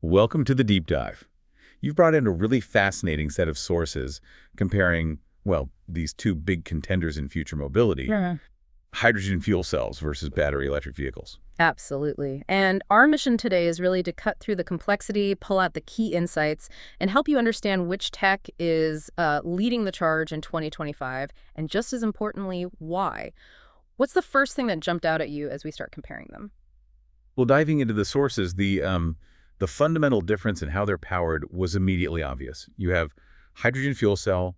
Welcome to the deep dive. You've brought in a really fascinating set of sources comparing, well, these two big contenders in future mobility, Yeah. hydrogen fuel cells versus battery electric vehicles. Absolutely. And our mission today is really to cut through the complexity, pull out the key insights, and help you understand which tech is leading the charge in 2025, and just as importantly, why. What's the first thing that jumped out at you as we start comparing them? Well, diving into the sources, the fundamental difference in how they're powered was immediately obvious. You have hydrogen fuel cell,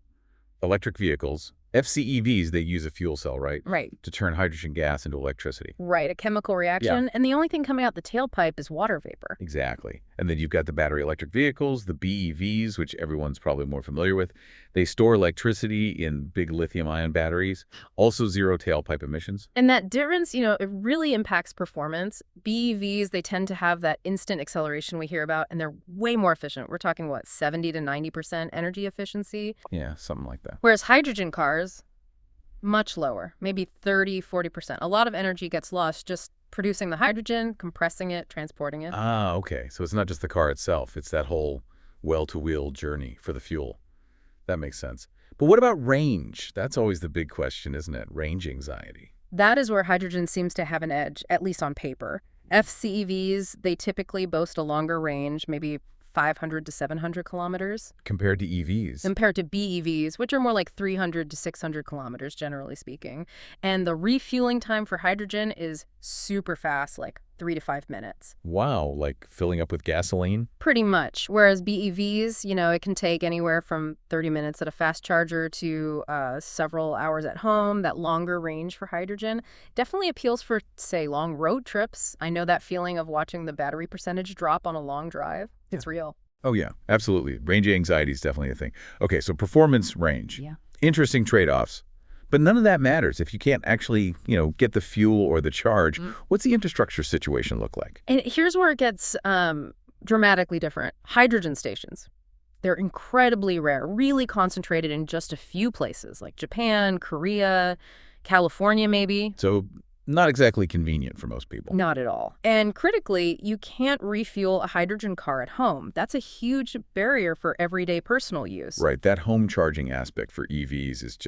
electric vehicles, FCEVs, they use a fuel cell, right? Right. To turn hydrogen gas into electricity. Right, a chemical Yeah. reaction, and the only thing coming out the tailpipe is water vapor. Exactly. And then you've got the battery electric vehicles, the BEVs, which everyone's probably more familiar with. They store electricity in big lithium-ion batteries, also zero tailpipe emissions. And that difference, it really impacts performance. BEVs, they tend to have that instant acceleration we hear about, and they're way more efficient. We're talking, 70 to 90% energy efficiency? Yeah, something like that. Whereas hydrogen cars, much lower, maybe 30, 40%. A lot of energy gets lost just producing the hydrogen, compressing it, transporting it. Ah, okay. So it's not just the car itself. It's that whole well-to-wheel journey for the fuel. That makes sense. But what about range? That's always the big question, isn't it? Range anxiety. That is where hydrogen seems to have an edge, at least on paper. FCEVs, they typically boast a longer range, maybe 500 to 700 kilometers, Compared to EVs. compared to BEVs, which are more like 300 to 600 kilometers, generally speaking. And the refueling time for hydrogen is super fast, like 3 to 5 minutes. Wow, like filling up with gasoline? Pretty much. Whereas BEVs, it can take anywhere from 30 minutes at a fast charger to several hours at home. That longer range for hydrogen definitely appeals for, say, long road trips. I know that feeling of watching the battery percentage drop on a long drive. It's real. Oh, yeah, absolutely. Range anxiety is definitely a thing. Okay, so performance range. Yeah. Interesting trade-offs. But none of that matters if you can't actually, get the fuel or the charge. What's the infrastructure situation look like? And here's where it gets dramatically different. Hydrogen stations. They're incredibly rare, really concentrated in just a few places, like Japan, Korea, California maybe. So not exactly convenient for most people. Not at all. And critically, you can't refuel a hydrogen car at home. That's a huge barrier for everyday personal use. Right, that home charging aspect for EVs is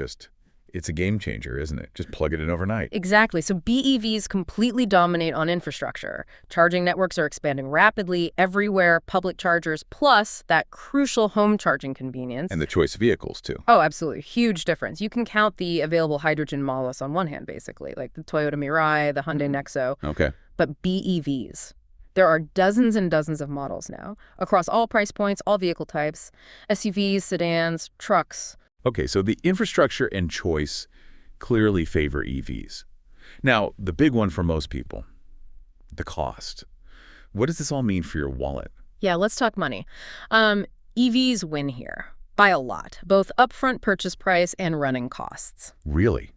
it's a game changer, isn't it? Just plug it in overnight. Exactly. So BEVs completely dominate on infrastructure. Charging networks are expanding rapidly everywhere, public chargers, plus that crucial home charging convenience. And the choice of vehicles, too. Oh, absolutely. Huge difference. You can count the available hydrogen models on one hand, basically, like the Toyota Mirai, the Hyundai Nexo. Okay. But BEVs, there are dozens and dozens of models now, across all price points, all vehicle types, SUVs, sedans, trucks. Okay, so the infrastructure and choice clearly favor EVs. Now, the big one for most people, the cost. What does this all mean for your wallet? Yeah, let's talk money. EVs win here by a lot, both upfront purchase price and running costs. Really?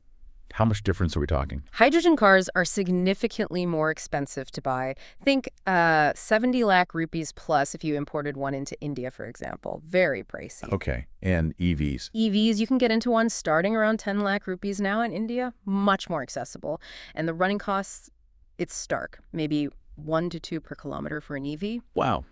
How much difference are we talking? Hydrogen cars are significantly more expensive to buy. Think 70 lakh rupees plus if you imported one into India, for example. Very pricey. Okay, and EVs? EVs, you can get into one starting around 10 lakh rupees now in India. Much more accessible. And the running costs, it's stark. Maybe 1 to 2 per kilometer for an EV. Wow.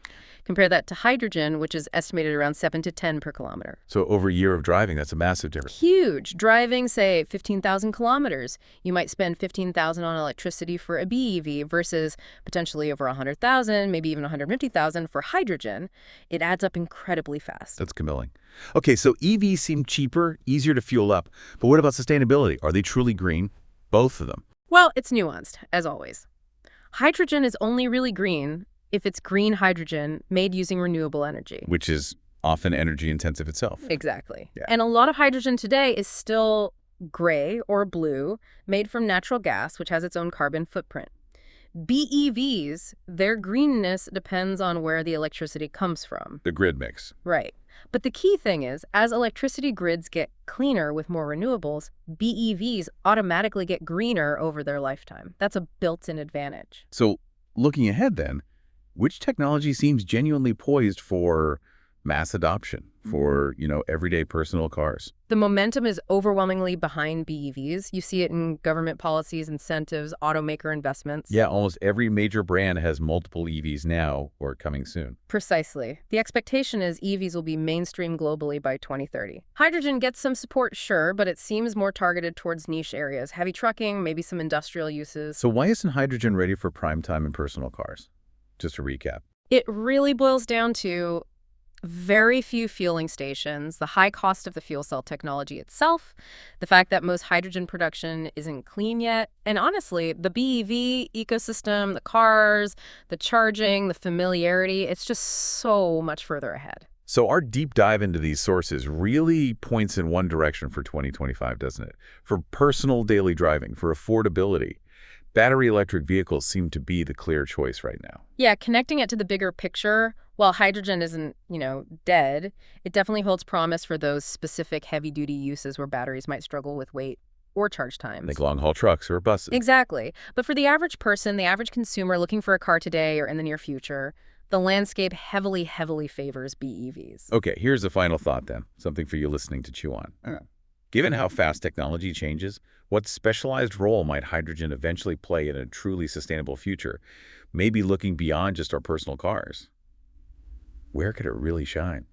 Compare that to hydrogen, which is estimated around 7 to 10 per kilometer. So over a year of driving, that's a massive difference. Huge. Driving, say, 15,000 kilometers. You might spend 15,000 on electricity for a BEV versus potentially over 100,000, maybe even 150,000 for hydrogen. It adds up incredibly fast. That's compelling. Okay, so EVs seem cheaper, easier to fuel up. But what about sustainability? Are they truly green? Both of them. Well, it's nuanced, as always. Hydrogen is only really green if it's green hydrogen made using renewable energy. Which is often energy intensive itself. Exactly. Yeah. And a lot of hydrogen today is still gray or blue, made from natural gas, which has its own carbon footprint. BEVs, their greenness depends on where the electricity comes from. The grid mix. Right. But the key thing is, as electricity grids get cleaner with more renewables, BEVs automatically get greener over their lifetime. That's a built-in advantage. So looking ahead then, which technology seems genuinely poised for mass adoption? for, everyday personal cars. The momentum is overwhelmingly behind BEVs. You see it in government policies, incentives, automaker investments. Yeah, almost every major brand has multiple EVs now or coming soon. Precisely. The expectation is EVs will be mainstream globally by 2030. Hydrogen gets some support, sure, but it seems more targeted towards niche areas, heavy trucking, maybe some industrial uses. So why isn't hydrogen ready for prime time in personal cars? Just to recap. It really boils down to very few fueling stations, the high cost of the fuel cell technology itself, the fact that most hydrogen production isn't clean yet, and honestly, the BEV ecosystem, the cars, the charging, the familiarity, it's just so much further ahead. So our deep dive into these sources really points in one direction for 2025, doesn't it? For personal daily driving, for affordability. Battery electric vehicles seem to be the clear choice right now. Yeah, connecting it to the bigger picture, while hydrogen isn't, dead, it definitely holds promise for those specific heavy-duty uses where batteries might struggle with weight or charge times. Like long-haul trucks or buses. Exactly. But for the average person, the average consumer looking for a car today or in the near future, the landscape heavily, heavily favors BEVs. Okay, here's the final thought then, something for you listening to chew on. Given how fast technology changes, what specialized role might hydrogen eventually play in a truly sustainable future? Maybe looking beyond just our personal cars. Where could it really shine?